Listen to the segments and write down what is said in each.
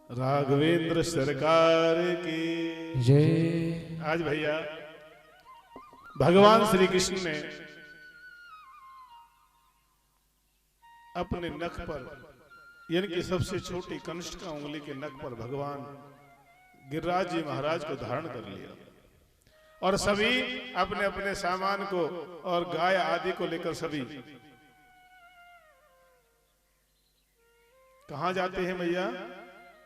राघवेंद्र सरकार की जय। आज भैया भगवान श्री कृष्ण ने अपने नख पर यानी कि सबसे छोटी कनिष्ठ का उंगली के नख पर भगवान गिरिराज जी महाराज को धारण कर लिया और सभी अपने अपने सामान को और गाय आदि को लेकर सभी कहां जाते हैं भैया?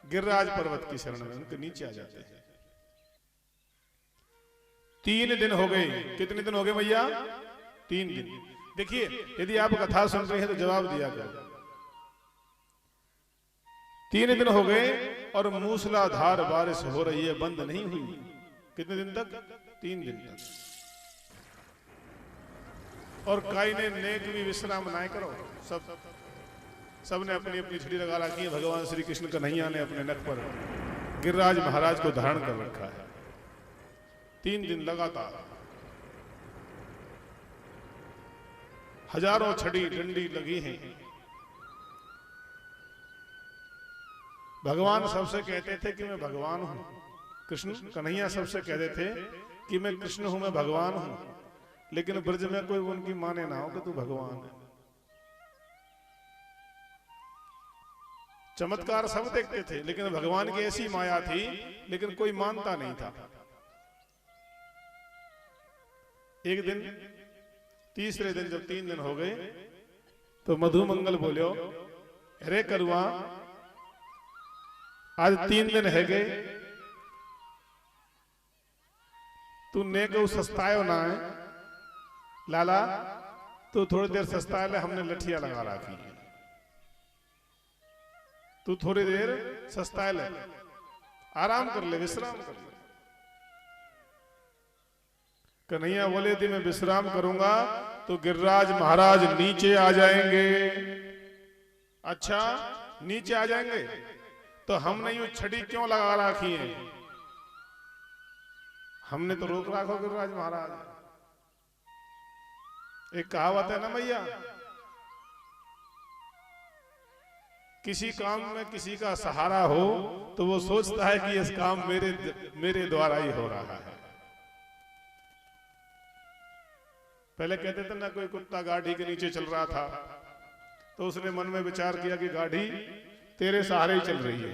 गिरिराज पर्वत की शरण में, उनके नीचे आ जाते हैं। 3 दिन हो गए। कितने दिन हो गए भैया? 3 दिन। देखिए, यदि आप कथा सुन रहे हैं तो जवाब दिया करो। 3 दिन हो गए और मूसलाधार बारिश हो रही है, बंद नहीं हुई। कितने दिन तक? 3 दिन तक। और काई ने नेक भी विश्राम ना करो। सबने अपनी अपनी छड़ी लगा रखी है। भगवान श्री कृष्ण कन्हैया ने अपने नख पर गिरिराज महाराज को धारण कर रखा है। 3 दिन लगातार हजारों छड़ी डंडी लगी हैं। भगवान सबसे कहते थे कि मैं भगवान हूं। कृष्ण कन्हैया सबसे कहते थे कि मैं कृष्ण हूं, मैं भगवान हूं। लेकिन ब्रज में कोई उनकी माने ना हो कि तू भगवान है। चमत्कार सब देखते थे, लेकिन भगवान की ऐसी माया थी, लेकिन कोई मानता नहीं था। एक दिन, तीसरे दिन जब 3 दिन हो गए तो मधुमंगल बोलो, अरे करुआ, आज 3 दिन है गए, तू ने को सस्तायो ना है लाला, तू थोड़ी देर सस्ता है, हमने लठिया लगा रखी है, तू थोड़ी देर सस्ता ले, आराम कर ले, विश्राम कर ले। कन्हैया बोले थी मैं विश्राम करूंगा तो गिरिराज महाराज नीचे आ जाएंगे। अच्छा, नीचे आ जाएंगे तो हमने यूं छड़ी क्यों लगा रखी है? हमने तो रोक रखो गिरिराज महाराज। एक कहावत है ना भैया, किसी काम में किसी का सहारा हो तो वो सोचता है कि इस काम मेरे द्वारा ही हो रहा है। पहले कहते थे ना, कोई कुत्ता गाड़ी के नीचे चल रहा था तो उसने मन में विचार किया कि गाड़ी तेरे सहारे ही चल रही है।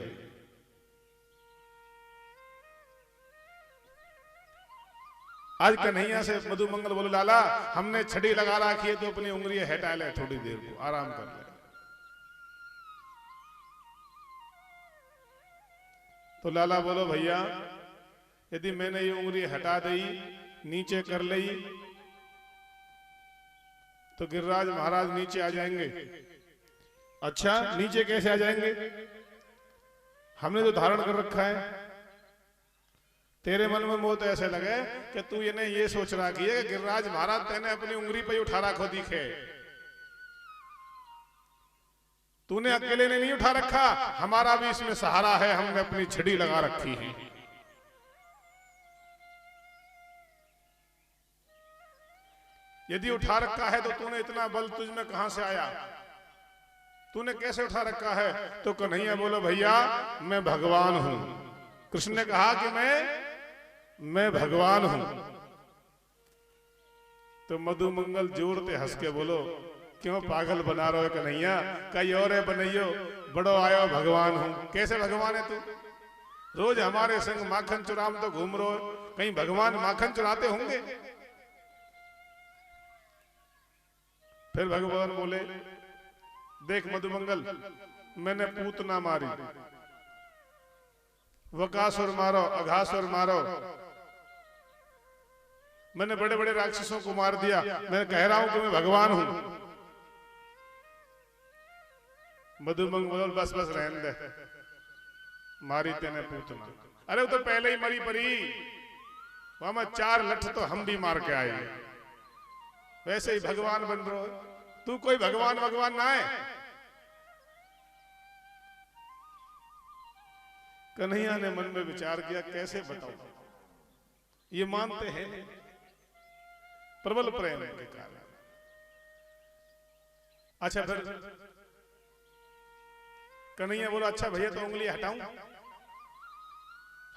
आज कन्हैया से मधुमंगल बोले, लाला हमने छड़ी लगा रखी है तो अपनी उंगली हटा ले, थोड़ी देर को आराम कर ले। तो लाला बोलो, भैया यदि मैंने ये उंगली हटा दी, नीचे कर ली, तो गिरिराज महाराज नीचे आ जाएंगे। अच्छा, नीचे कैसे आ जाएंगे? हमने तो धारण कर रखा है। तेरे मन में मोह तो ऐसे लगे कि तू ये सोच रहा कि गिरिराज महाराज तेने अपनी उंगली पे उठा रखो दिखे। तूने अकेले ने नहीं उठा रखा, हमारा भी इसमें सहारा है, हमने अपनी छड़ी लगा रखी है। यदि उठा रखा है तो तूने इतना बल तुझ में कहां से आया? तूने कैसे उठा रखा है? तो कन्हैया बोलो, भैया मैं भगवान हूं। कृष्ण ने कहा कि मैं भगवान हूं। तो मधुमंगल जोर से हंस के बोलो, क्यों पागल बना रहे हो कन्हैया? कई और है बनइयो, बड़ो आयो भगवान हूं। कैसे भगवान है तू? रोज हमारे संग माखन चुराम तो घूम रहे हो, कहीं भगवान माखन चुराते होंगे? फिर भगवान बोले, देख मधुमंगल, मैंने पूतना मारी, वकासुर मारो, अघासुर मारो, मैंने बड़े बड़े राक्षसों को मार दिया। मैं कह रहा हूं कि मैं भगवान हूं। मधुमंगल बस रहने दे, मारी तेने पूतना। अरे वो तो पहले ही मरी परी, वहां में 4 लठ तो हम भी मार के आए। वैसे ही भगवान बन रहे हो तू, कोई भगवान ना है। कन्हैया ने मन में विचार किया, कैसे बताओ? ये मानते हैं प्रबल प्रेम के कारण। अच्छा, फिर कन्हैया बोला, अच्छा भैया तो उंगली हटाऊं?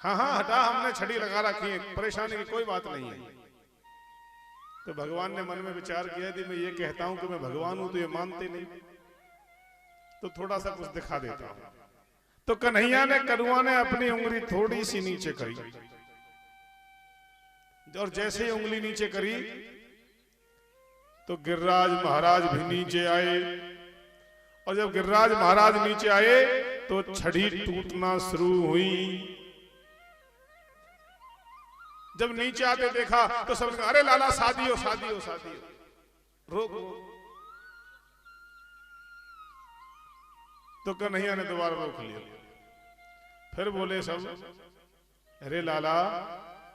हाँ हाँ हटा, हमने छड़ी लगा रखी है, परेशानी की कोई बात नहीं है। तो भगवान ने मन में विचार किया कि मैं ये कहता हूं कि मैं भगवान हूं तो ये मानते नहीं, तो थोड़ा सा कुछ दिखा देता हूं। तो कन्हैया ने, कनुआ ने अपनी उंगली थोड़ी सी नीचे करी, और जैसे ही उंगली नीचे करी तो गिरिराज महाराज भी नीचे आए, और जब गिरिराज महाराज नीचे आए तो छड़ी टूटना शुरू हुई। जब नीचे आते देखा तो सब कहा, अरे लाला शादी हो शादी हो शादी हो, रोक। तो कन्हैया ने दोबारा रोक लिया। फिर बोले सब, अरे लाला,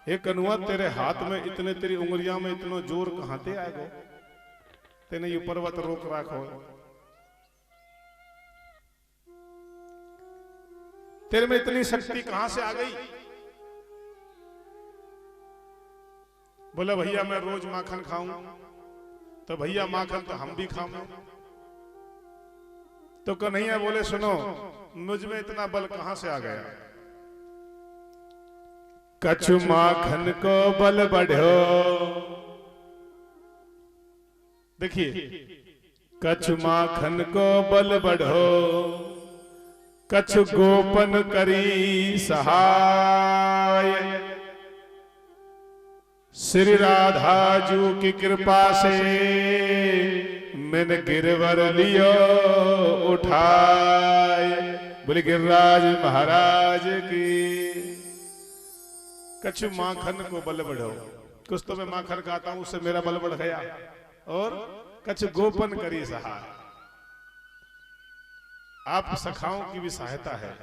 हे कनुआ, तेरे हाथ में इतने, तेरी उंगलियां में इतना जोर कहां ते आएगा, तेने ये पर्वत रोक रखो, तेरे में इतनी शक्ति कहां से आ गई? बोला भैया मैं रोज माखन खाऊं, तो भैया माखन तो हम भी खाऊं। तो कन्हैया बोले सुनो, मुझ में इतना बल कहां से आ गया? कछु माखन को बल बढ़ो, देखिए, कछु माखन को बल बढ़ो, कछु गोपन करी सहाय, श्री राधा जू की कृपा से मैंने गिरवर लियो उठाए। बोले गिरिराज महाराज की। कछु माखन को बल बढ़ो, कुछ तो मैं माखन खाता हूं उससे मेरा बल बढ़ गया, और कछु गोपन करी सहाय, आप सखाओं की भी सहायता है,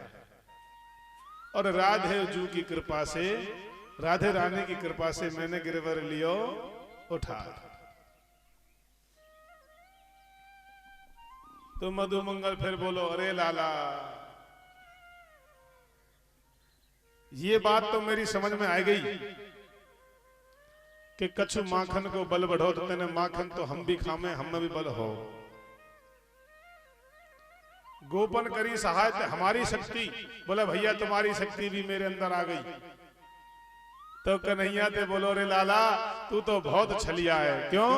और राधे जू की कृपा से, राधे रानी की कृपा से मैंने गिरवर लियो उठा। तो मधुमंगल फिर बोलो, अरे लाला, ये बात तो मेरी समझ में आ गई कि कछु माखन को बल बढ़ो, तो तेने माखन तो हम भी खामे, हम में भी बल हो। गोपन करी सहायता, हमारी शक्ति, बोला भैया तुम्हारी शक्ति भी मेरे अंदर आ गई। तो कन्हैया ते बोलो, रे लाला तू तो बहुत छलिया है, क्यों?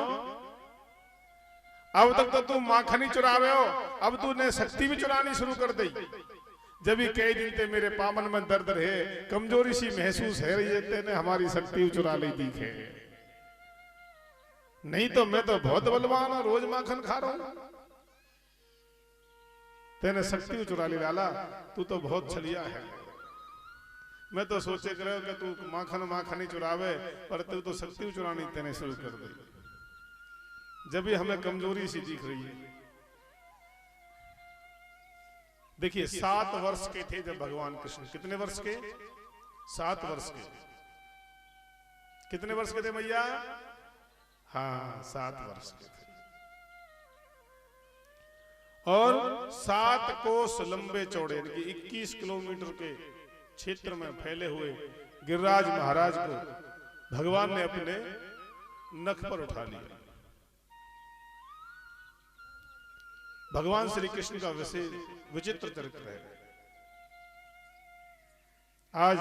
अब तक तो तू माखन ही चुरावे हो, अब तूने शक्ति भी चुरानी शुरू कर दी। जब भी कई दिन ते मेरे पामन में दर्द रहे, कमजोरी सी महसूस है रही है, तेने हमारी शक्ति चुरा ली दिखे, नहीं तो मैं तो बहुत बलवान हूं, रोज माखन खा रहा हूं, तेने शक्ति चुरा ली लाला, तू तो बहुत छलिया है। मैं तो सोचे करे कि तू माखन ही चुरावे, पर तू तो शक्ति चुरानी तेने शुरू कर दी, जब भी हमें कमजोरी सी दिख रही है। देखिए 7 वर्ष के थे जब भगवान कृष्ण, कितने वर्ष के? 7 वर्ष के। कितने वर्ष के थे भैया? हाँ 7 वर्ष के थे। और 7 कोस लंबे चौड़े, यानी कि 21 किलोमीटर के क्षेत्र में फैले हुए गिरिराज महाराज को भगवान ने अपने नख पर उठा लिया। भगवान श्री कृष्ण का विशेष विचित्र चरित्र है। आज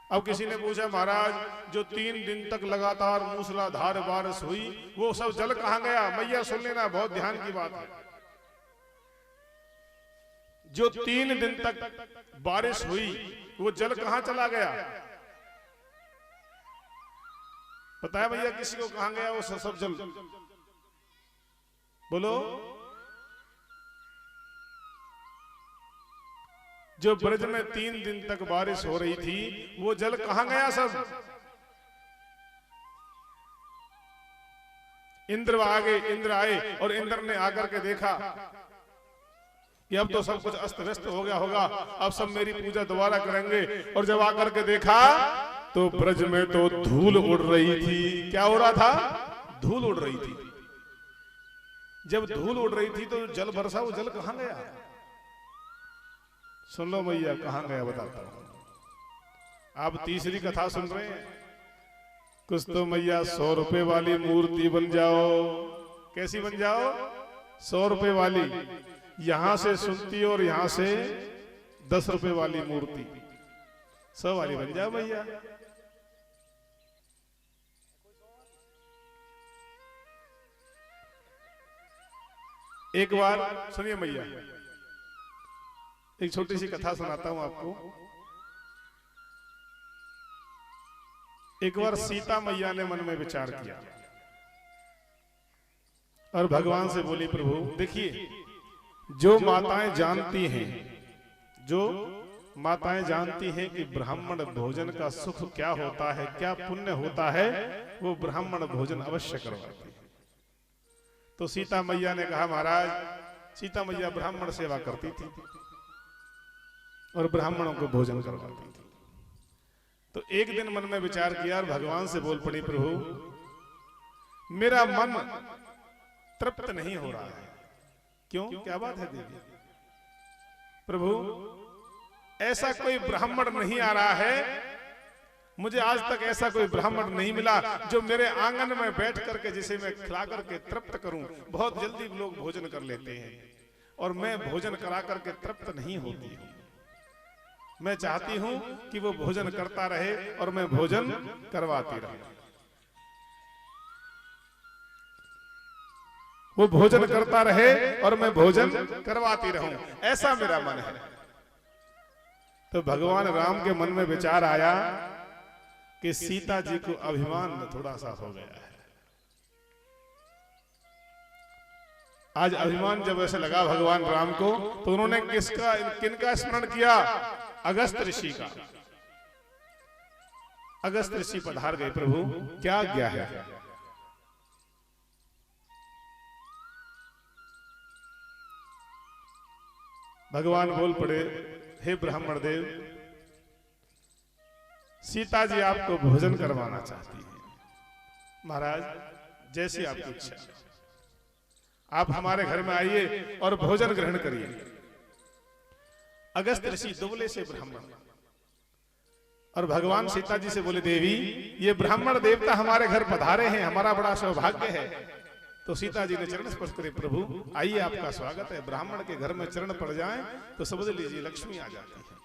अब किसी ने पूछा, महाराज जो 3 दिन तक लगातार मूसलाधार बारिश हुई, वो सब जल कहां गया? मैया सुन लेना, बहुत ध्यान की बात है। जो 3 दिन तक बारिश हुई, वो जल कहां चला गया? पता है भैया किसी को कहां गया वो सब जल? बोलो। जो ब्रज में 3 दिन तक बारिश हो रही थी, वो जल कहां गया सब? इंद्र आए और इंद्र ने आकर के देखा कि अब तो सब कुछ अस्त व्यस्त हो गया होगा, अब सब मेरी पूजा दोबारा करेंगे। और जब आकर के देखा तो ब्रज में तो धूल उड़ रही थी। क्या हो रहा था? धूल उड़ रही थी। जब धूल उड़ रही थी तो जल बरसा, वो जल कहां गया? सुन लो भैया, कहां गया बताता हूं। आप तीसरी कथा सुन रहे हैं। कुछ तो मैया 100 रुपए वाली मूर्ति बन जाओ। कैसी बन जाओ? 100 रुपए वाली। यहां से सुनती और यहां से 10 रुपए वाली मूर्ति 100 वाली बन जा भैया। एक बार सुनिए भैया, एक छोटी सी कथा सुनाता हूं आपको। एक बार सीता मैया ने मन में विचार किया और भगवान से बोली, प्रभु देखिए, जो माताएं जानती हैं, जो माताएं जानती हैं कि ब्राह्मण भोजन का सुख क्या होता है, क्या पुण्य होता है, वो ब्राह्मण भोजन अवश्य करवाती है। तो सीता मैया ने कहा, महाराज, सीता मैया ब्राह्मण सेवा करती थी और ब्राह्मणों को भोजन करवाती थी। तो एक दिन मन में विचार किया और भगवान से बोल पड़ी, प्रभु मेरा मन तृप्त नहीं हो रहा है। क्यों, क्या बात है देवी? प्रभु ऐसा कोई ब्राह्मण नहीं आ रहा है, मुझे आज तक ऐसा कोई ब्राह्मण नहीं मिला जो मेरे आंगन में बैठ करके जिसे मैं खिला करके तृप्त करूं। बहुत जल्दी लोग भोजन कर लेते हैं और मैं भोजन करा करके तृप्त नहीं होती हूं। मैं चाहती हूं कि वो भोजन करता रहे और मैं भोजन करवाती रहूं। वो भोजन करता रहे और मैं भोजन करवाती रहूं, ऐसा मेरा मन है। तो भगवान राम के मन में विचार आया कि सीता जी को अभिमान थोड़ा सा हो गया है। आज अभिमान जब ऐसे लगा भगवान राम को, तो उन्होंने किनका स्मरण किया? अगस्त ऋषि का। अगस्त ऋषि पधार गए, प्रभु क्या आज्ञा है? भगवान बोल पड़े, हे ब्राह्मण देव, सीता जी आपको भोजन करवाना चाहती है। महाराज, जैसी आपकी इच्छा, आप हमारे घर में आइए और भोजन ग्रहण करिए। अगस्त ऋषि दुबले से ब्राह्मण, और भगवान सीता जी से बोले, देवी ये ब्राह्मण देवता हमारे घर पधारे हैं, हमारा बड़ा सौभाग्य है। तो सीता जी ने चरण स्पर्श करे, प्रभु आइए आपका स्वागत है। ब्राह्मण के घर में चरण पड़ जाएं तो समझ लीजिए लक्ष्मी आ जाती है।